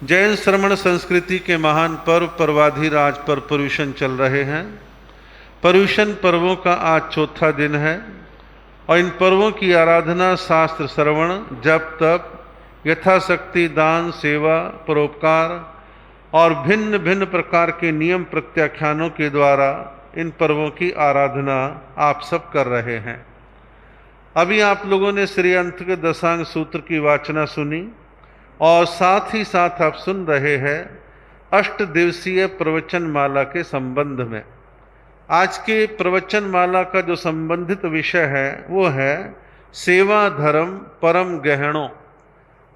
जैन श्रमण संस्कृति के महान पर्व पर्वाधिराज पर पर्युषण चल रहे हैं। पर्युषण पर्वों का आज चौथा दिन है और इन पर्वों की आराधना, शास्त्र श्रवण, जप तप, यथाशक्ति दान, सेवा, परोपकार और भिन्न भिन्न प्रकार के नियम प्रत्याख्यानों के द्वारा इन पर्वों की आराधना आप सब कर रहे हैं। अभी आप लोगों ने श्री अंत के दशांग सूत्र की वाचना सुनी और साथ ही साथ आप सुन रहे हैं अष्ट दिवसीय प्रवचन माला के संबंध में। आज के प्रवचन माला का जो संबंधित विषय है वो है सेवा धर्म परम गहनों,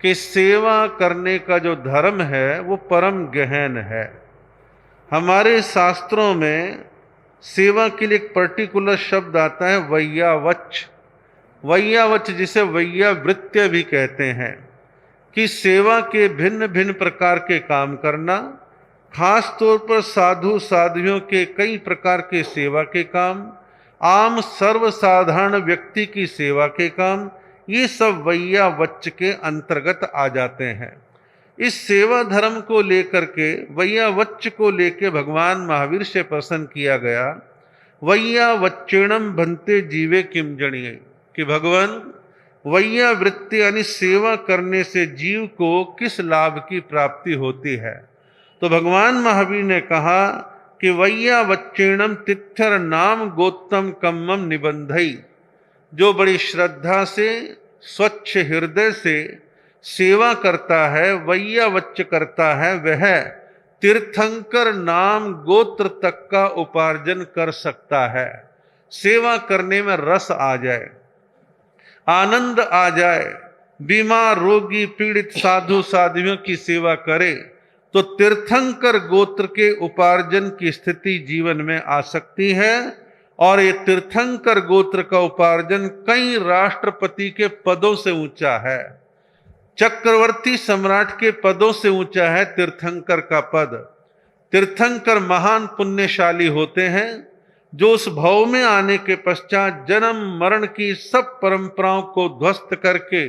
कि सेवा करने का जो धर्म है वो परम गहन है। हमारे शास्त्रों में सेवा के लिए एक पर्टिकुलर शब्द आता है वैयावच। वैयावच जिसे वैयावृत्य भी कहते हैं, कि सेवा के भिन्न भिन्न प्रकार के काम करना, खास तौर पर साधु साध्वियों के कई प्रकार के सेवा के काम, आम सर्वसाधारण व्यक्ति की सेवा के काम, ये सब वैयावच के अंतर्गत आ जाते हैं। इस सेवा धर्म को लेकर के, वैयावच को लेकर भगवान महावीर से प्रश्न किया गया, वैयावच्चेणम भन्ते जीवे किम जणिये, कि भगवान वैयावृत्ति यानी सेवा करने से जीव को किस लाभ की प्राप्ति होती है। तो भगवान महावीर ने कहा कि वैयावच्चेणम तिथ्यर नाम गोत्तम कम्मम निबंधई, जो बड़ी श्रद्धा से स्वच्छ हृदय से सेवा करता है, वैयावच्च करता है, वह तीर्थंकर नाम गोत्र तक का उपार्जन कर सकता है। सेवा करने में रस आ जाए, आनंद आ जाए, बीमार रोगी पीड़ित साधु साध्वियों की सेवा करे तो तीर्थंकर गोत्र के उपार्जन की स्थिति जीवन में आ सकती है। और ये तीर्थंकर गोत्र का उपार्जन कई राष्ट्रपति के पदों से ऊंचा है, चक्रवर्ती सम्राट के पदों से ऊंचा है तीर्थंकर का पद। तीर्थंकर महान पुण्यशाली होते हैं जो उस भव में आने के पश्चात जन्म मरण की सब परंपराओं को ध्वस्त करके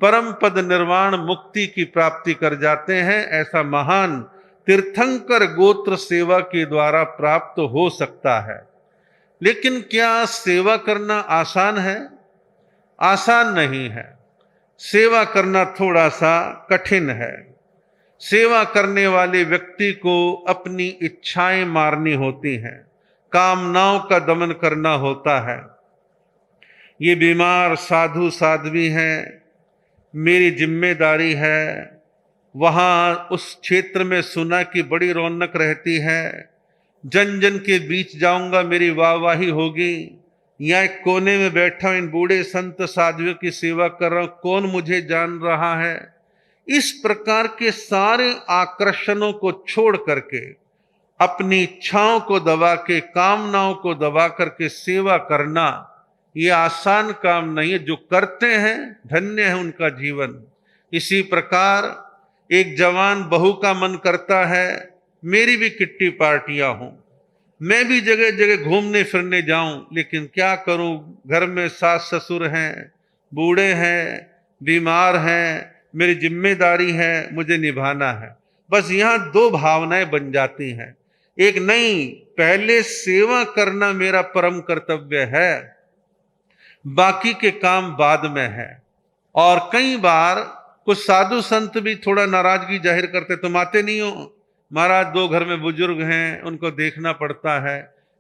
परम पद निर्वाण मुक्ति की प्राप्ति कर जाते हैं। ऐसा महान तीर्थंकर गोत्र सेवा के द्वारा प्राप्त हो सकता है। लेकिन क्या सेवा करना आसान है? आसान नहीं है। सेवा करना थोड़ा सा कठिन है। सेवा करने वाले व्यक्ति को अपनी इच्छाएं मारनी होती हैं, कामनाओं का दमन करना होता है। ये बीमार साधु साध्वी हैं, मेरी जिम्मेदारी है। वहाँ उस क्षेत्र में सुना कि बड़ी रौनक रहती है, जन जन के बीच जाऊंगा, मेरी वाहवाही होगी। यहाँ एक कोने में बैठा हूं, इन बूढ़े संत साधुओं की सेवा कर रहा हूं, कौन मुझे जान रहा है। इस प्रकार के सारे आकर्षणों को छोड़ करके, अपनी इच्छाओं को दबा के, कामनाओं को दबा करके सेवा करना ये आसान काम नहीं है। जो करते हैं धन्य है उनका जीवन। इसी प्रकार एक जवान बहू का मन करता है, मेरी भी किट्टी पार्टियां हों, मैं भी जगह जगह घूमने फिरने जाऊं, लेकिन क्या करूं, घर में सास ससुर हैं, बूढ़े हैं, बीमार हैं, मेरी जिम्मेदारी है, मुझे निभाना है। बस यहां दो भावनाएं बन जाती हैं। एक, नहीं, पहले सेवा करना मेरा परम कर्तव्य है, बाकी के काम बाद में है। और कई बार कुछ साधु संत भी थोड़ा नाराजगी जाहिर करते, तुम आते नहीं हो महाराज, दो घर में बुजुर्ग हैं, उनको देखना पड़ता है।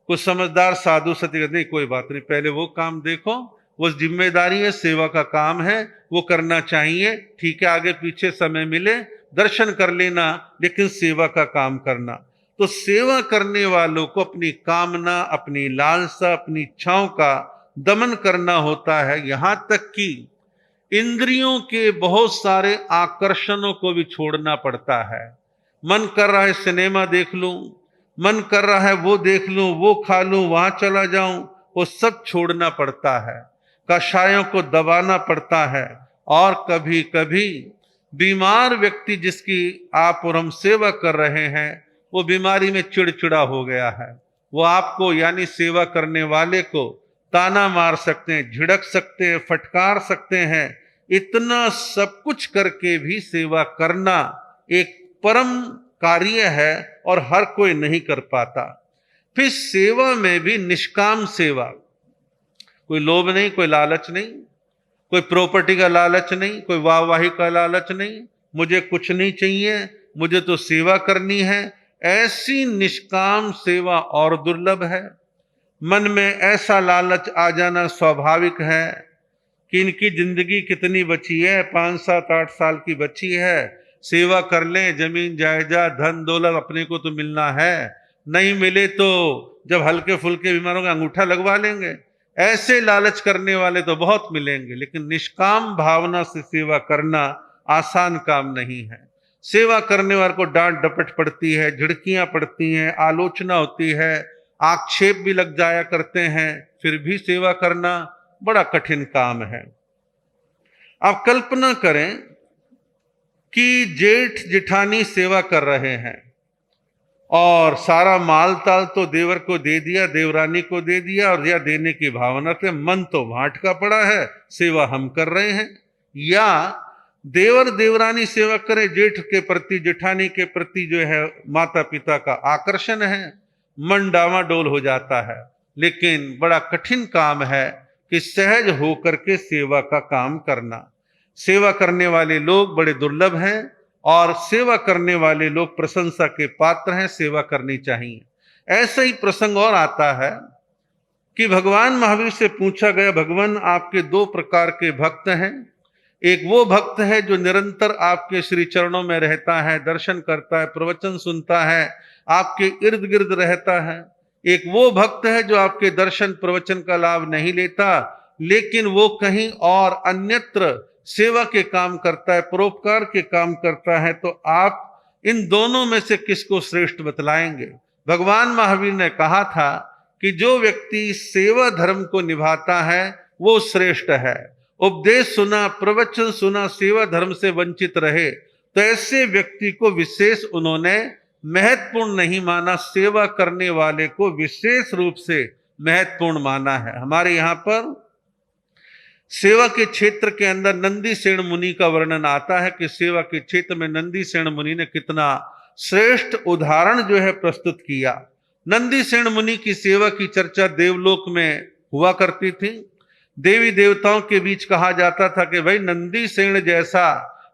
कुछ समझदार साधु संत कहते नहीं, कोई बात नहीं, पहले वो काम देखो, वो जिम्मेदारी है, सेवा का काम है, वो करना चाहिए, ठीक है, आगे पीछे समय मिले दर्शन कर लेना, लेकिन सेवा का काम करना। तो सेवा करने वालों को अपनी कामना, अपनी लालसा, अपनी इच्छाओं का दमन करना होता है। यहां तक कि इंद्रियों के बहुत सारे आकर्षणों को भी छोड़ना पड़ता है। मन कर रहा है सिनेमा देख लूं, मन कर रहा है वो देख लूं, वो खा लूं, वहां चला जाऊं, वो सब छोड़ना पड़ता है, कषायों को दबाना पड़ता है। और कभी कभी बीमार व्यक्ति जिसकी आप और हम सेवा कर रहे हैं, वो बीमारी में चिड़चिड़ा हो गया है, वो आपको यानी सेवा करने वाले को ताना मार सकते हैं, झिड़क सकते हैं, फटकार सकते हैं। इतना सब कुछ करके भी सेवा करना एक परम कार्य है और हर कोई नहीं कर पाता। फिर सेवा में भी निष्काम सेवा, कोई लोभ नहीं, कोई लालच नहीं, कोई प्रॉपर्टी का लालच नहीं, कोई वाहवाही का लालच नहीं, मुझे कुछ नहीं चाहिए, मुझे तो सेवा करनी है, ऐसी निष्काम सेवा और दुर्लभ है। मन में ऐसा लालच आ जाना स्वाभाविक है कि इनकी जिंदगी कितनी बची है, 5, 7, 8 साल की बची है, सेवा कर लें, जमीन जायदाद धन दौलत अपने को तो मिलना है, नहीं मिले तो जब हल्के फुल्के बीमारों का अंगूठा लगवा लेंगे। ऐसे लालच करने वाले तो बहुत मिलेंगे, लेकिन निष्काम भावना से सेवा करना आसान काम नहीं है। सेवा करने वाले को डांट डपट पड़ती है, झिड़कियां पड़ती हैं, आलोचना होती है, आक्षेप भी लग जाया करते हैं, फिर भी सेवा करना बड़ा कठिन काम है। आप कल्पना करें कि जेठ जेठानी सेवा कर रहे हैं और सारा माल ताल तो देवर को दे दिया, देवरानी को दे दिया, और या देने की भावना से मन तो भाट का पड़ा है, सेवा हम कर रहे हैं। या देवर देवरानी सेवा करे, जेठ के प्रति जेठानी के प्रति जो है माता पिता का आकर्षण है, मन डावाडोल हो जाता है। लेकिन बड़ा कठिन काम है कि सहज होकर के सेवा का काम करना। सेवा करने वाले लोग बड़े दुर्लभ हैं और सेवा करने वाले लोग प्रशंसा के पात्र हैं, सेवा करनी चाहिए। ऐसा ही प्रसंग और आता है कि भगवान महावीर से पूछा गया, भगवान आपके 2 प्रकार के भक्त हैं, एक वो भक्त है जो निरंतर आपके श्री चरणों में रहता है, दर्शन करता है, प्रवचन सुनता है, आपके इर्द गिर्द रहता है। एक वो भक्त है जो आपके दर्शन प्रवचन का लाभ नहीं लेता, लेकिन वो कहीं और अन्यत्र सेवा के काम करता है, परोपकार के काम करता है। तो आप इन दोनों में से किसको श्रेष्ठ बतलाएंगे? भगवान महावीर ने कहा था कि जो व्यक्ति सेवा धर्म को निभाता है वो श्रेष्ठ है। उपदेश सुना, प्रवचन सुना, सेवा धर्म से वंचित रहे तो ऐसे व्यक्ति को विशेष उन्होंने महत्वपूर्ण नहीं माना, सेवा करने वाले को विशेष रूप से महत्वपूर्ण माना है। हमारे यहाँ पर सेवा के क्षेत्र के अंदर नंदी सेन मुनि का वर्णन आता है कि सेवा के क्षेत्र में नंदी सेन मुनि ने कितना श्रेष्ठ उदाहरण जो है प्रस्तुत किया। नंदी सेन मुनि की सेवा की चर्चा देवलोक में हुआ करती थी। देवी देवताओं के बीच कहा जाता था कि भाई नंदी सेन जैसा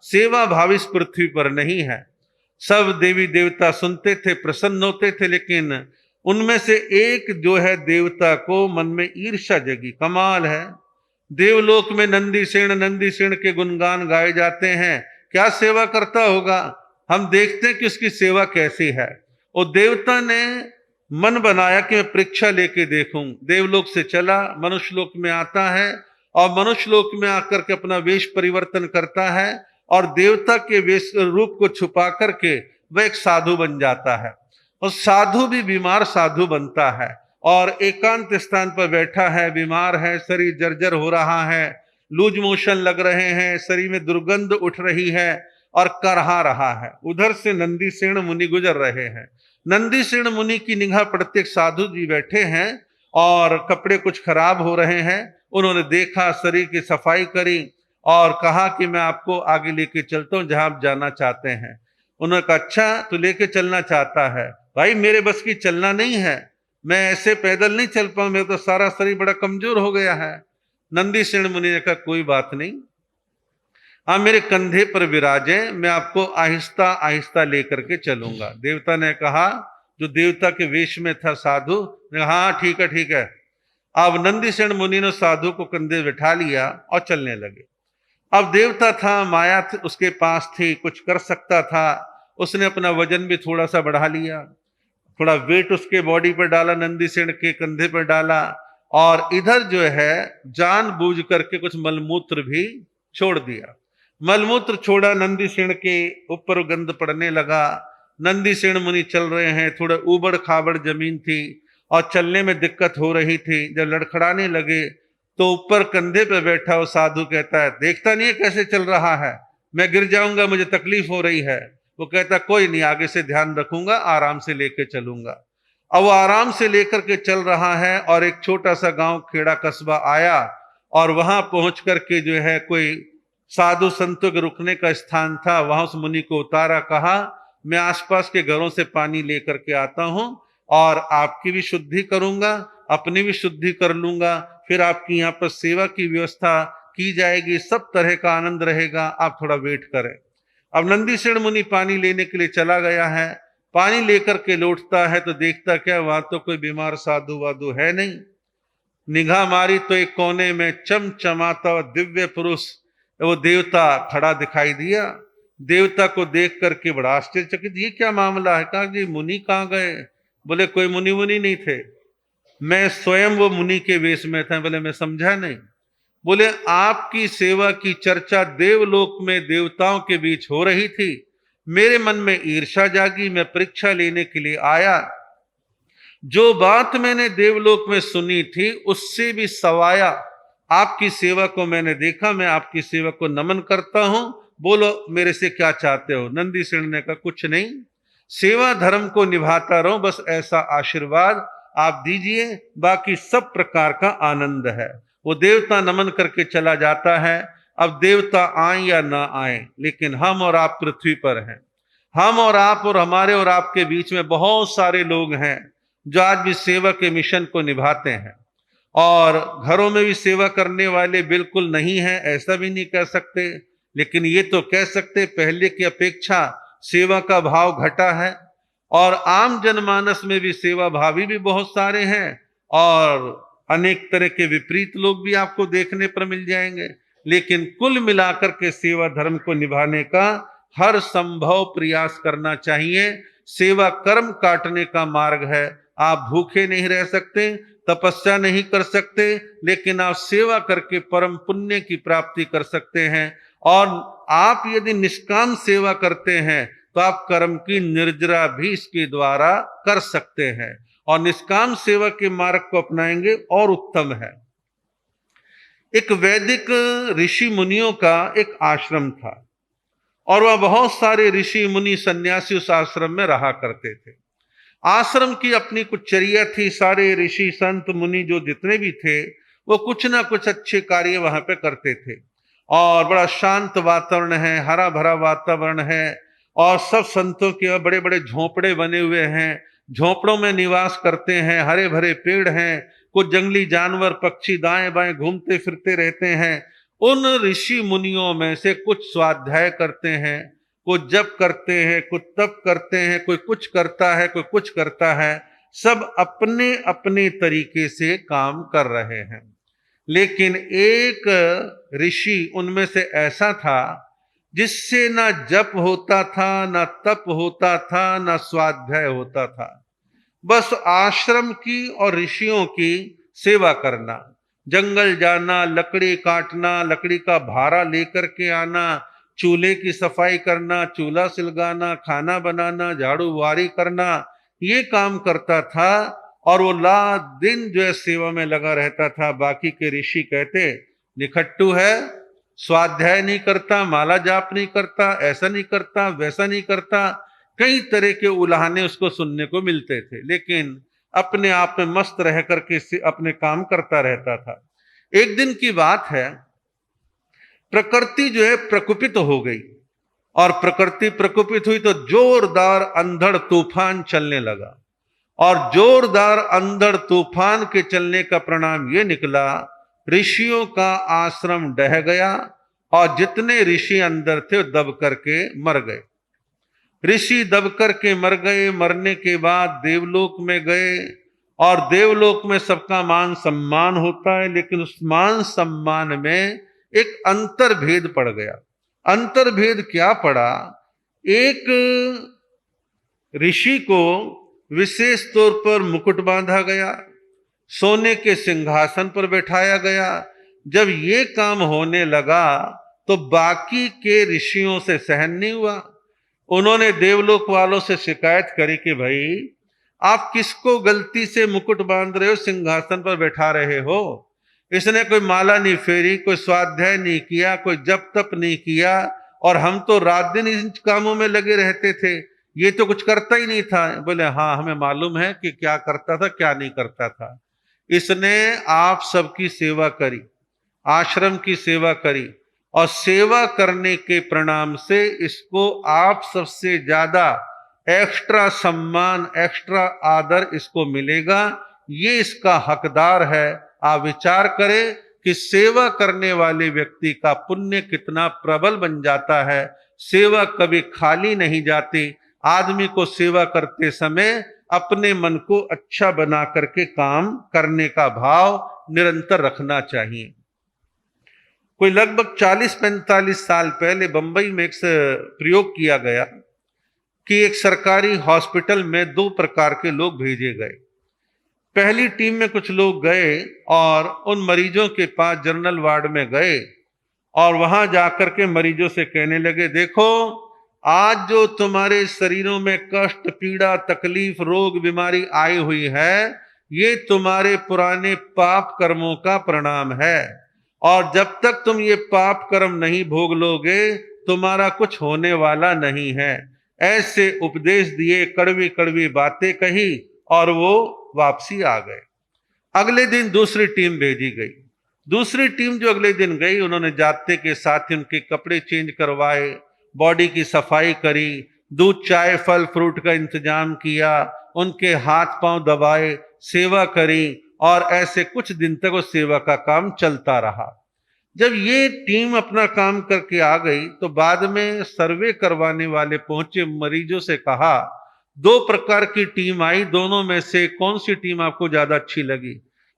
सेवा भाव इस पृथ्वी पर नहीं है। सब देवी देवता सुनते थे, प्रसन्न होते थे, लेकिन उनमें से एक जो है देवता को मन में ईर्ष्या जगी। कमाल है, देवलोक में नंदी सेन के गुणगान गाए जाते हैं, क्या सेवा करता होगा, हम देखते हैं कि उसकी सेवा कैसी है। और देवता ने मन बनाया कि मैं परीक्षा लेके देखूं। देवलोक से चला, मनुष्यलोक में आता है और मनुष्यलोक में आकर के अपना वेश परिवर्तन करता है और देवता के वेश रूप को छुपा करके वह एक साधु बन जाता है। और साधु भी बीमार साधु बनता है और एकांत स्थान पर बैठा है, बीमार है, शरीर जर्जर हो रहा है, लूज मोशन लग रहे हैं, शरीर में दुर्गंध उठ रही है और करहा रहा है। उधर से नंदी सेन मुनि गुजर रहे हैं। नंदी सेन मुनि की निगाह पड़ते एक साधु जी बैठे हैं और कपड़े कुछ खराब हो रहे हैं। उन्होंने देखा, शरीर की सफाई करी और कहा कि मैं आपको आगे लेके चलता हूं जहां आप जाना चाहते हैं। उन्होंने कहा अच्छा तू लेके चलना चाहता है, भाई मेरे बस की चलना नहीं है, मैं ऐसे पैदल नहीं चल पाऊं, मेरा तो सारा शरीर बड़ा कमजोर हो गया है। नंदी सेन मुनि ने कहा कोई बात नहीं, आप मेरे कंधे पर विराजे, मैं आपको आहिस्ता आहिस्ता लेकर के चलूंगा। देवता ने कहा, जो देवता के वेश में था साधु ने, हाँ ठीक है ठीक है। अब नंदी सेन मुनि ने साधु को कंधे बिठा लिया और चलने लगे। अब देवता था, माया उसके पास थी, कुछ कर सकता था, उसने अपना वजन भी थोड़ा सा बढ़ा लिया, थोड़ा वेट उसके बॉडी पर डाला, नंदी सेन के कंधे पर डाला और इधर जो है जानबूझ करके कुछ मलमूत्र भी छोड़ दिया। मलमूत्र छोड़ा, नंदी सेन के ऊपर गंध पड़ने लगा। नंदी सेन मुनि चल रहे हैं, थोड़ा ऊबड़ खाबड़ जमीन थी और चलने में दिक्कत हो रही थी। जब लड़खड़ाने लगे तो ऊपर कंधे पे बैठा वो साधु कहता है, देखता नहीं है कैसे चल रहा है, मैं गिर जाऊंगा, मुझे तकलीफ हो रही है। वो कहता कोई नहीं, आगे से ध्यान रखूंगा, आराम से लेके चलूंगा। अब वो आराम से लेकर के चल रहा है और एक छोटा सा गांव खेड़ा कस्बा आया और वहां पहुंच करके जो है कोई साधु संतों के रुकने का स्थान था, वहां उस मुनि को उतारा, कहा मैं आसपास के घरों से पानी लेकर के आता हूं और आपकी भी शुद्धि करूंगा, अपनी भी शुद्धि कर लूंगा, फिर आपकी यहाँ पर सेवा की व्यवस्था की जाएगी, सब तरह का आनंद रहेगा, आप थोड़ा वेट करें। अब नंदीसेन मुनि पानी लेने के लिए चला गया है, पानी लेकर के लौटता है तो देखता क्या, वहां तो कोई बीमार साधु वाधु है नहीं। निगाह मारी तो एक कोने में चमचमाता दिव्य पुरुष, वो देवता खड़ा दिखाई दिया। देवता को देख करके बड़ा आश्चर्यचकित, ये क्या मामला है? कहा जी मुनि कहाँ गए? बोले कोई मुनि मुनि नहीं थे, मैं स्वयं वो मुनि के वेश में था। बोले मैं समझा नहीं। बोले आपकी सेवा की चर्चा देवलोक में देवताओं के बीच हो रही थी, मेरे मन में ईर्ष्या जागी, मैं परीक्षा लेने के लिए आया। जो बात मैंने देवलोक में सुनी थी उससे भी सवाया आपकी सेवा को मैंने देखा, मैं आपकी सेवा को नमन करता हूं, बोलो मेरे से क्या चाहते हो? नंदीसेन ने कहा कुछ नहीं, सेवा धर्म को निभाता रहूं, बस ऐसा आशीर्वाद आप दीजिए, बाकी सब प्रकार का आनंद है। वो देवता नमन करके चला जाता है। अब देवता आए या ना आए, लेकिन हम और आप पृथ्वी पर हैं। हम और आप और हमारे और आपके बीच में बहुत सारे लोग हैं जो आज भी सेवा के मिशन को निभाते हैं, और घरों में भी सेवा करने वाले बिल्कुल नहीं हैं, ऐसा भी नहीं कह सकते, लेकिन ये तो कह सकते पहले की अपेक्षा सेवा का भाव घटा है, और आम जनमानस में भी सेवा भावी भी बहुत सारे हैं, और अनेक तरह के विपरीत लोग भी आपको देखने पर मिल जाएंगे। लेकिन कुल मिलाकर के सेवा धर्म को निभाने का हर संभव प्रयास करना चाहिए। सेवा कर्म काटने का मार्ग है। आप भूखे नहीं रह सकते, तपस्या नहीं कर सकते, लेकिन आप सेवा करके परम पुण्य की प्राप्ति कर सकते हैं। और आप यदि निष्काम सेवा करते हैं तो आप कर्म की निर्जरा भी इसके द्वारा कर सकते हैं, और निष्काम सेवा के मार्ग को अपनाएंगे और उत्तम है। एक वैदिक ऋषि मुनियों का एक आश्रम था, और वह बहुत सारे ऋषि मुनि सन्यासी उस आश्रम में रहा करते थे। आश्रम की अपनी कुछ चर्या थी। सारे ऋषि संत मुनि जो जितने भी थे वो कुछ ना कुछ अच्छे कार्य वहां पे करते थे, और बड़ा शांत वातावरण है, हरा भरा वातावरण है, और सब संतों के बड़े बड़े झोंपड़े बने हुए हैं, झोंपड़ों में निवास करते हैं, हरे भरे पेड़ हैं, कुछ जंगली जानवर पक्षी दाएं बाएं घूमते फिरते रहते हैं। उन ऋषि मुनियों में से कुछ स्वाध्याय करते हैं, कुछ जप करते हैं, कुछ तप करते हैं, कोई कुछ करता है, कोई कुछ करता है, सब अपने अपने तरीके से काम कर रहे हैं। लेकिन एक ऋषि उनमें से ऐसा था जिससे ना जप होता था, ना तप होता था, ना स्वाध्याय होता था, बस आश्रम की और ऋषियों की सेवा करना, जंगल जाना, लकड़ी काटना, लकड़ी का भारा लेकर के आना, चूल्हे की सफाई करना, चूल्हा सिलगाना, खाना बनाना, झाड़ू बुहारी करना, ये काम करता था। और वो रात दिन जो है सेवा में लगा रहता था। बाकी के ऋषि कहते निखट्टू है, स्वाध्याय नहीं करता, माला जाप नहीं करता, ऐसा नहीं करता, वैसा नहीं करता, कई तरह के उलाहने उसको सुनने को मिलते थे, लेकिन अपने आप में मस्त रह करके अपने काम करता रहता था। एक दिन की बात है, प्रकृति जो है प्रकुपित हो गई, और प्रकृति प्रकुपित हुई तो जोरदार अंधड़ तूफान चलने लगा, और जोरदार अंधड़ तूफान के चलने का परिणाम यह निकला, ऋषियों का आश्रम ढह गया, और जितने ऋषि अंदर थे दब करके मर गए। ऋषि दब करके मर गए। मरने के बाद देवलोक में गए, और देवलोक में सबका मान सम्मान होता है, लेकिन उस मान सम्मान में एक अंतर्भेद पड़ गया। अंतर्भेद क्या पड़ा? एक ऋषि को विशेष तौर पर मुकुट बांधा गया, सोने के सिंहासन पर बैठाया गया। जब ये काम होने लगा तो बाकी के ऋषियों से सहन नहीं हुआ। उन्होंने देवलोक वालों से शिकायत करी कि भाई आप किसको गलती से मुकुट बांध रहे हो, सिंहासन पर बैठा रहे हो? इसने कोई माला नहीं फेरी, कोई स्वाध्याय नहीं किया, कोई जप तप नहीं किया, और हम तो रात दिन इन कामों में लगे रहते थे, ये तो कुछ करता ही नहीं था। बोले हाँ, हमें मालूम है कि क्या करता था क्या नहीं करता था। इसने आप सबकी सेवा करी, आश्रम की सेवा करी, और सेवा करने के परिणाम से इसको आप सबसे ज्यादा एक्स्ट्रा सम्मान, एक्स्ट्रा आदर इसको मिलेगा, ये इसका हकदार है। आप विचार करें कि सेवा करने वाले व्यक्ति का पुण्य कितना प्रबल बन जाता है। सेवा कभी खाली नहीं जाती। आदमी को सेवा करते समय अपने मन को अच्छा बना करके काम करने का भाव निरंतर रखना चाहिए। कोई लगभग 40-45 साल पहले बंबई में एक प्रयोग किया गया कि एक सरकारी हॉस्पिटल में 2 प्रकार के लोग भेजे गए। पहली टीम में कुछ लोग गए और उन मरीजों के पास जनरल वार्ड में गए और वहां जाकर के मरीजों से कहने लगे, देखो आज जो तुम्हारे शरीरों में कष्ट, पीड़ा, तकलीफ, रोग, बीमारी आई हुई है, ये तुम्हारे पुराने पाप कर्मों का परिणाम है और जब तक तुम ये पाप कर्म नहीं भोग लोगे तुम्हारा कुछ होने वाला नहीं है। ऐसे उपदेश दिए, कड़वी कड़वी बातें कही और वो वापसी आ गए। अगले दिन दूसरी टीम भेजी गई। दूसरी टीम जो अगले दिन गई, उन्होंने जाते के साथ ही उनके कपड़े चेंज करवाए, बॉडी की सफाई करी, दूध, चाय, फल फ्रूट का इंतजाम किया, उनके हाथ पांव दबाए, सेवा करी और ऐसे कुछ दिन तक उस सेवा का काम चलता रहा। जब ये टीम अपना काम करके आ गई तो बाद में सर्वे करवाने वाले पहुंचे, मरीजों से कहा, 2 प्रकार की टीम आई, दोनों में से कौन सी टीम आपको ज्यादा अच्छी लगी?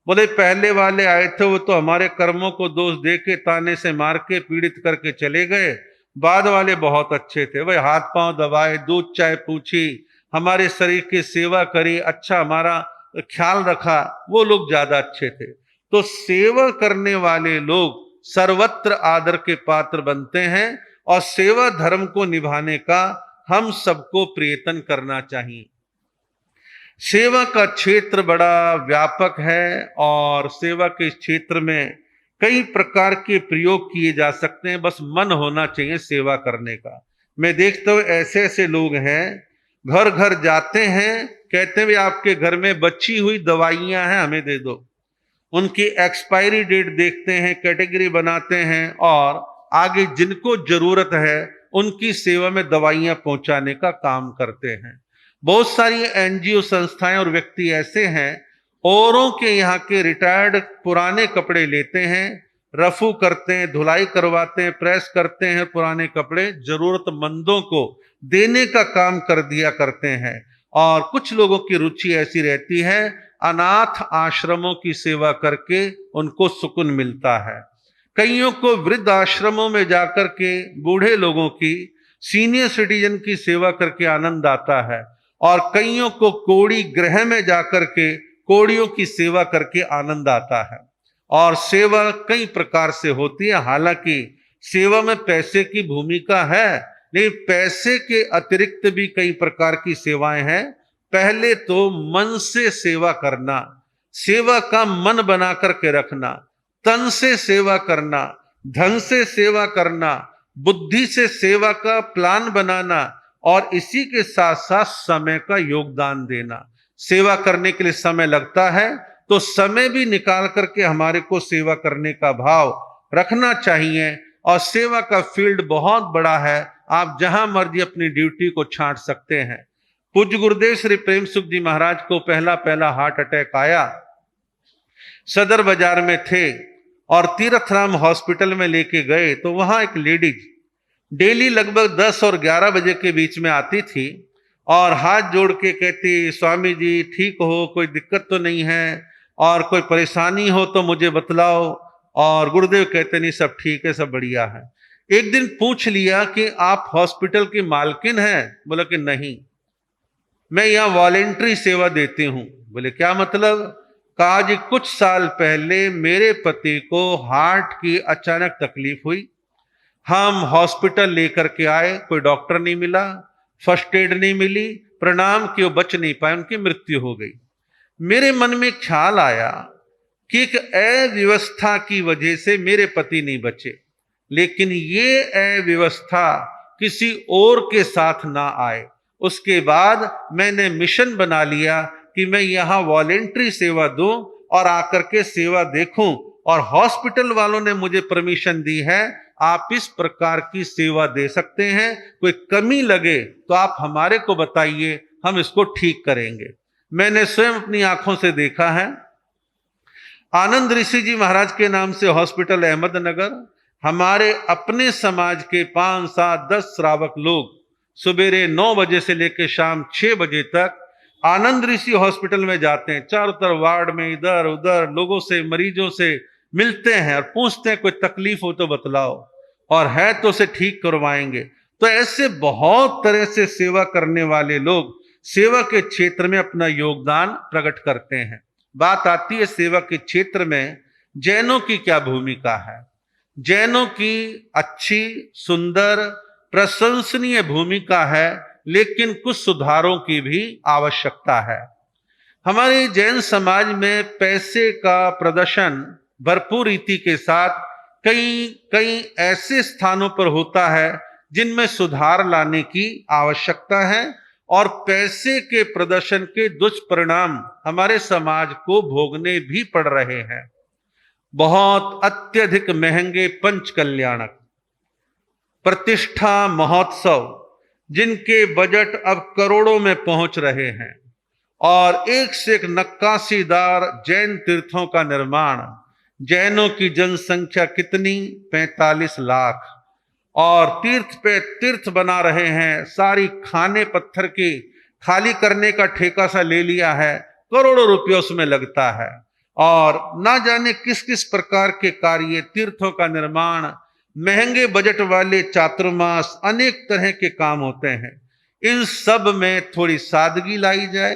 बोले पहले वाले आए थे वो तो हमारे कर्मों को दोष दे के, ताने से मार के, पीड़ित करके चले गए। बाद वाले बहुत अच्छे थे, वह हाथ पांव दबाए, दूध चाय पूछी, हमारे शरीर की सेवा करी, अच्छा हमारा ख्याल रखा, वो लोग ज्यादा अच्छे थे। तो सेवा करने वाले लोग सर्वत्र आदर के पात्र बनते हैं और सेवा धर्म को निभाने का हम सबको प्रयत्न करना चाहिए। सेवा का क्षेत्र बड़ा व्यापक है और सेवा के क्षेत्र में कई प्रकार के प्रयोग किए जा सकते हैं, बस मन होना चाहिए सेवा करने का। मैं देखता हूं ऐसे ऐसे लोग हैं, घर घर जाते हैं, कहते हैं आपके घर में बची हुई दवाइयां हैं, हमें दे दो। उनकी एक्सपायरी डेट देखते हैं, कैटेगरी बनाते हैं और आगे जिनको जरूरत है उनकी सेवा में दवाइयां पहुंचाने का काम करते हैं। बहुत सारी एनजीओ संस्थाएं और व्यक्ति ऐसे हैं, औरों के यहाँ के रिटायर्ड पुराने कपड़े लेते हैं, रफू करते हैं, धुलाई करवाते हैं, प्रेस करते हैं, पुराने कपड़े जरूरतमंदों को देने का काम कर दिया करते हैं। और कुछ लोगों की रुचि ऐसी रहती है, अनाथ आश्रमों की सेवा करके उनको सुकून मिलता है। कईयों को वृद्ध आश्रमों में जाकर के बूढ़े लोगों की, सीनियर सिटीजन की सेवा करके आनंद आता है और कईयों को कोड़ी गृह में जाकर के कोड़ियों की सेवा करके आनंद आता है। और सेवा कई प्रकार से होती है। हालांकि सेवा में पैसे की भूमिका है, लेकिन पैसे के अतिरिक्त भी कई प्रकार की सेवाएं हैं। पहले तो मन से सेवा करना, सेवा का मन बना करके रखना, तन से सेवा करना, धन से सेवा करना, बुद्धि से सेवा का प्लान बनाना और इसी के साथ साथ समय का योगदान देना। सेवा करने के लिए समय लगता है तो समय भी निकाल करके हमारे को सेवा करने का भाव रखना चाहिए। और सेवा का फील्ड बहुत बड़ा है, आप जहां मर्जी अपनी ड्यूटी को छांट सकते हैं। पूज्य गुरुदेव श्री प्रेम सुख जी महाराज को पहला हार्ट अटैक आया, सदर बाजार में थे और तीर्थराम हॉस्पिटल में लेके गए तो वहां एक लेडीज डेली लगभग 10 और 11 बजे के बीच में आती थी और हाथ जोड़ के कहती, स्वामी जी ठीक हो, कोई दिक्कत तो नहीं है और कोई परेशानी हो तो मुझे बतलाओ। और गुरुदेव कहते नहीं सब ठीक है, सब बढ़िया है। एक दिन पूछ लिया कि आप हॉस्पिटल की मालकिन हैं? बोला कि नहीं, मैं यहाँ वॉलेंट्री सेवा देती हूँ। बोले क्या मतलब? कहा जी कुछ साल पहले मेरे पति को हार्ट की अचानक तकलीफ हुई, हम हॉस्पिटल लेकर के आए, कोई डॉक्टर नहीं मिला, फर्स्ट एड नहीं मिली, प्रणाम कि वो बच नहीं पाए, उनकी मृत्यु हो गई। मेरे मन में ख्याल आया कि एक अव्यवस्था की वजह से मेरे पति नहीं बचे, लेकिन ये अव्यवस्था किसी और के साथ ना आए। उसके बाद मैंने मिशन बना लिया कि मैं यहाँ वॉलेंट्री सेवा दूं और आकर के सेवा देखूं और हॉस्पिटल वालों ने मुझे परमिशन दी है, आप इस प्रकार की सेवा दे सकते हैं, कोई कमी लगे तो आप हमारे को बताइए, हम इसको ठीक करेंगे। मैंने स्वयं अपनी आंखों से देखा है। आनंद ऋषि जी महाराज के नाम से हॉस्पिटल अहमदनगर, हमारे अपने समाज के 5, 7, 10 श्रावक लोग सुबेरे 9 बजे से लेकर शाम 6 बजे तक आनंद ऋषि हॉस्पिटल में जाते हैं। चारों तरफ वार्ड में इधर उधर लोगों से, मरीजों से मिलते हैं और पूछते हैं कोई तकलीफ हो तो बतलाओ, और है तो उसे ठीक करवाएंगे। तो ऐसे बहुत तरह से सेवा करने वाले लोग सेवा के क्षेत्र में अपना योगदान प्रकट करते हैं। बात आती है सेवा के क्षेत्र में जैनों की क्या भूमिका है। जैनों की अच्छी, सुंदर, प्रशंसनीय भूमिका है, लेकिन कुछ सुधारों की भी आवश्यकता है। हमारे जैन समाज में पैसे का प्रदर्शन भरपूर रीति के साथ कई कई ऐसे स्थानों पर होता है जिनमें सुधार लाने की आवश्यकता है, और पैसे के प्रदर्शन के दुष्परिणाम हमारे समाज को भोगने भी पड़ रहे हैं। बहुत अत्यधिक महंगे पंच कल्याणक, प्रतिष्ठा महोत्सव, जिनके बजट अब करोड़ों में पहुंच रहे हैं, और एक से एक नक्काशीदार जैन तीर्थों का निर्माण। जैनों की जनसंख्या कितनी? 45 लाख, और तीर्थ पे तीर्थ बना रहे हैं। सारी खाने पत्थर की खाली करने का ठेका सा ले लिया है, करोड़ों रुपये उसमें लगता है, और ना जाने किस किस प्रकार के कार्य, तीर्थों का निर्माण, महंगे बजट वाले चातुर्मास, अनेक तरह के काम होते हैं। इन सब में थोड़ी सादगी लाई जाए,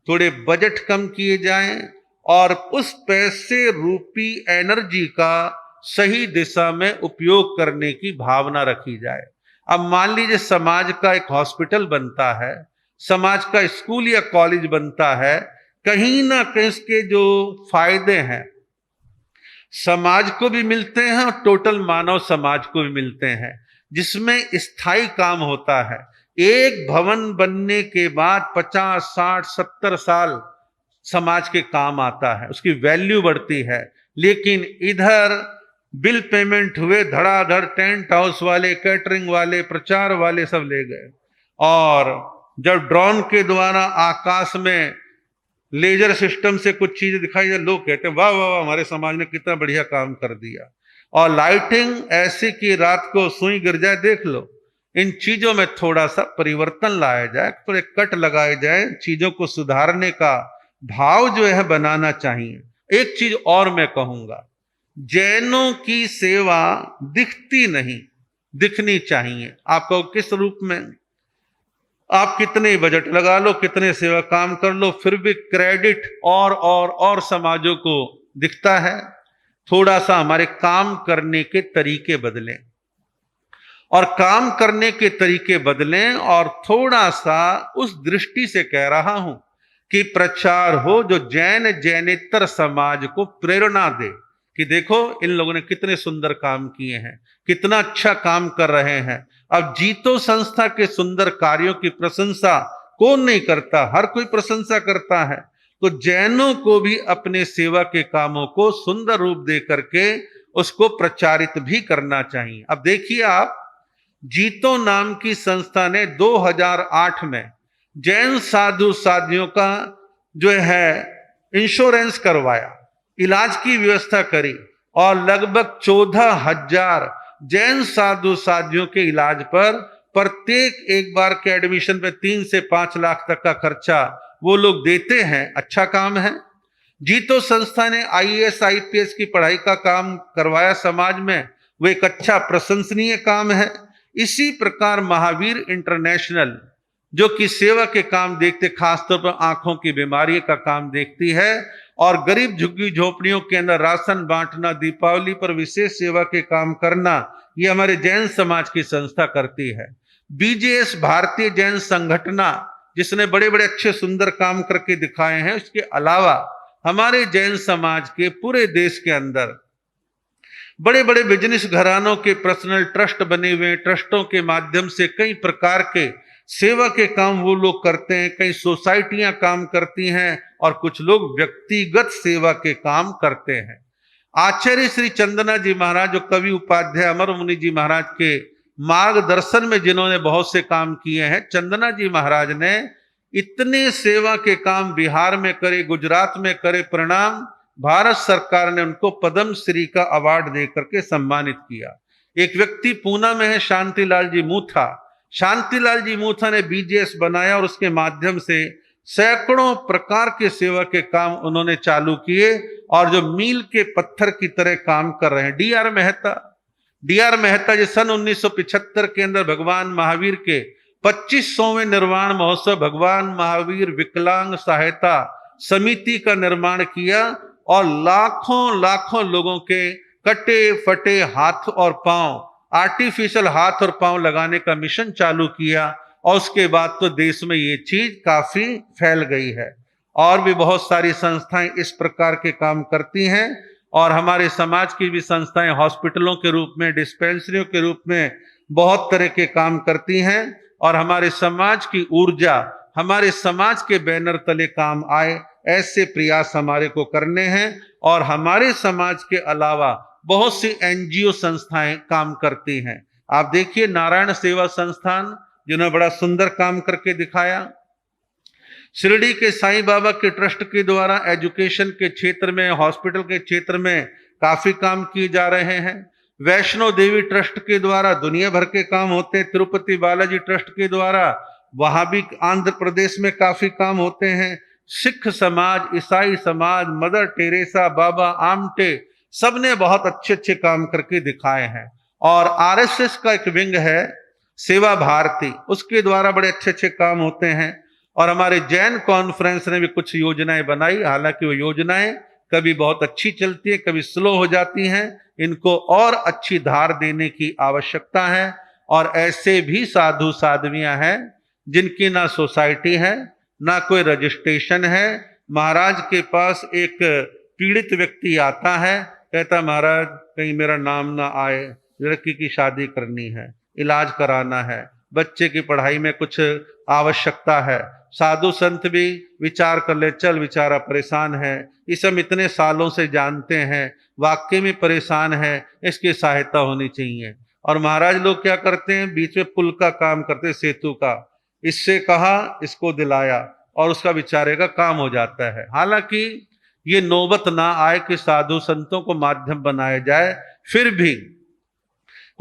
थोड़े बजट कम किए जाएं, और उस पैसे रूपी एनर्जी का सही दिशा में उपयोग करने की भावना रखी जाए। अब मान लीजिए समाज का एक हॉस्पिटल बनता है, समाज का स्कूल या कॉलेज बनता है, कहीं ना कहीं इसके जो फायदे हैं समाज को भी मिलते हैं और टोटल मानव समाज को भी मिलते हैं, जिसमें स्थायी काम होता है। एक भवन बनने के बाद 50, 60, 70 साल समाज के काम आता है, उसकी वैल्यू बढ़ती है। लेकिन इधर बिल पेमेंट हुए धड़ाधड़, टेंट हाउस वाले, कैटरिंग वाले, प्रचार वाले सब ले गए, और जब ड्रोन के द्वारा आकाश में लेजर सिस्टम से कुछ चीजें दिखाई जाए, लोग कहते हैं वाह वाह वाह, हमारे समाज ने कितना बढ़िया काम कर दिया। और लाइटिंग ऐसी कि रात को सुई गिर जाए, देख लो। इन चीजों में थोड़ा सा परिवर्तन लाया जाए, थोड़े कट लगाए जाए, चीजों को सुधारने का भाव जो है बनाना चाहिए। एक चीज और मैं कहूंगा, जैनों की सेवा दिखती नहीं, दिखनी चाहिए। आपको किस रूप में? आप कितने बजट लगा लो, कितने सेवा काम कर लो, फिर भी क्रेडिट और समाजों को दिखता है। थोड़ा सा हमारे काम करने के तरीके बदलें, और काम करने के तरीके बदलें, और थोड़ा सा उस दृष्टि से कह रहा हूं कि प्रचार हो जो जैन जैनेतर समाज को प्रेरणा दे कि देखो इन लोगों ने कितने सुंदर काम किए हैं, कितना अच्छा काम कर रहे हैं। अब जीतो संस्था के सुंदर कार्यों की प्रशंसा कौन नहीं करता, हर कोई प्रशंसा करता है। तो जैनों को भी अपने सेवा के कामों को सुंदर रूप दे करके उसको प्रचारित भी करना चाहिए। अब देखिए आप, जीतो नाम की संस्था ने 2008 में जैन साधु साधियों का जो है इंश्योरेंस करवाया, इलाज की व्यवस्था करी, और लगभग 14,000 जैन साधु साधियों के इलाज पर प्रत्येक एक बार के एडमिशन पे 3 से 5 लाख तक का खर्चा वो लोग देते हैं। अच्छा काम है। जीतो संस्था ने IAS IPS की पढ़ाई का काम करवाया समाज में, वो एक अच्छा प्रशंसनीय काम है। इसी प्रकार महावीर इंटरनेशनल जो कि सेवा के काम देखते, खासतौर पर आंखों की बीमारी का काम देखती है, और गरीब झुग्गी झोपड़ियों के अंदर राशन बांटना, दीपावली पर विशेष सेवा के काम करना, ये हमारे जैन समाज की संस्था करती है। BJS भारतीय जैन संगठना, जिसने बड़े बड़े अच्छे सुंदर काम करके दिखाए हैं, उसके अलावा हमारे जैन समाज के पूरे देश के अंदर बड़े बड़े बिजनेस घरानों के पर्सनल ट्रस्ट बने हुए, ट्रस्टों के माध्यम से कई प्रकार के सेवा के काम वो लोग करते हैं। कई सोसाइटियां काम करती हैं, और कुछ लोग व्यक्तिगत सेवा के काम करते हैं। आचार्य श्री चंदना जी महाराज, जो कवि उपाध्याय अमर मुनि जी महाराज के मार्गदर्शन में जिन्होंने बहुत से काम किए हैं, चंदना जी महाराज ने इतने सेवा के काम बिहार में करे, गुजरात में करे, परिणाम भारत सरकार ने उनको पद्म श्री का अवार्ड देकर के सम्मानित किया। एक व्यक्ति पूना में है, शांतिलाल जी मूथा। शांतिलाल जी मूथा ने बीजेएस बनाया और उसके माध्यम से सैकड़ों प्रकार के सेवा के काम उन्होंने चालू किए और जो मील के पत्थर की तरह काम कर रहे हैं। डीआर मेहता जी सन 1975 के अंदर भगवान महावीर के 2500वें निर्वाण महोत्सव भगवान महावीर विकलांग सहायता समिति का निर्माण किया और लाखों लाखों लोगों के कटे फटे हाथ और पांव, आर्टिफिशियल हाथ और पांव लगाने का मिशन चालू किया और उसके बाद तो देश में ये चीज काफी फैल गई है। और भी बहुत सारी संस्थाएं इस प्रकार के काम करती हैं और हमारे समाज की भी संस्थाएं हॉस्पिटलों के रूप में, डिस्पेंसरियों के रूप में बहुत तरह के काम करती हैं और हमारे समाज की ऊर्जा हमारे समाज के बैनर तले काम आए, ऐसे प्रयास हमारे को करने हैं। और हमारे समाज के अलावा बहुत सी एनजीओ संस्थाएं काम करती हैं। आप देखिए नारायण सेवा संस्थान, जिन्होंने बड़ा सुंदर काम करके दिखाया। शिरडी के साईं बाबा के ट्रस्ट के द्वारा एजुकेशन के क्षेत्र में, हॉस्पिटल के क्षेत्र में काफी काम किए जा रहे हैं। वैष्णो देवी ट्रस्ट के द्वारा दुनिया भर के काम होते हैं। तिरुपति बालाजी ट्रस्ट के द्वारा वहां भी आंध्र प्रदेश में काफी काम होते हैं। सिख समाज, ईसाई समाज, मदर टेरेसा, बाबा आमटे, सबने बहुत अच्छे अच्छे काम करके दिखाए हैं। और आरएसएस का एक विंग है सेवा भारती, उसके द्वारा बड़े अच्छे अच्छे काम होते हैं। और हमारे जैन कॉन्फ्रेंस ने भी कुछ योजनाएं बनाई, हालांकि वो योजनाएं कभी बहुत अच्छी चलती है, कभी स्लो हो जाती हैं। इनको और अच्छी धार देने की आवश्यकता है। और ऐसे भी साधु साध्वियां हैं जिनकी ना सोसाइटी है, ना कोई रजिस्ट्रेशन है। महाराज के पास एक पीड़ित व्यक्ति आता है, कहता महाराज कहीं मेरा नाम ना आए, लड़की की शादी करनी है, इलाज कराना है, बच्चे की पढ़ाई में कुछ आवश्यकता है। साधु संत भी विचार कर ले, चल बेचारा परेशान है, इस हम इतने सालों से जानते हैं, वाकई में परेशान है, इसकी सहायता होनी चाहिए। और महाराज लोग क्या करते हैं, बीच में पुल का काम करते, सेतु का, इससे कहा, इसको दिलाया और उसका बेचारे का काम हो जाता है। हालांकि ये नौबत ना आए कि साधु संतों को माध्यम बनाया जाए, फिर भी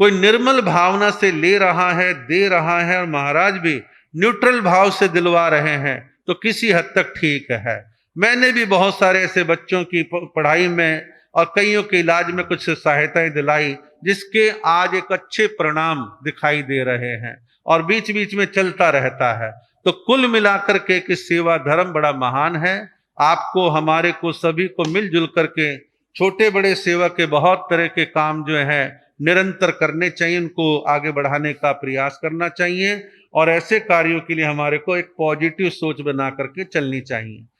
कोई निर्मल भावना से ले रहा है, दे रहा है और महाराज भी न्यूट्रल भाव से दिलवा रहे हैं तो किसी हद तक ठीक है। मैंने भी बहुत सारे ऐसे बच्चों की पढ़ाई में और कईयों के इलाज में कुछ सहायताएं दिलाई, जिसके आज एक अच्छे परिणाम दिखाई दे रहे हैं और बीच बीच में चलता रहता है। तो कुल मिलाकर के कि सेवा धर्म बड़ा महान है। आपको, हमारे को, सभी को मिलजुल करके छोटे बड़े सेवा के बहुत तरह के काम जो है निरंतर करने चाहिए, उनको आगे बढ़ाने का प्रयास करना चाहिए और ऐसे कार्यों के लिए हमारे को एक पॉजिटिव सोच बना करके चलनी चाहिए।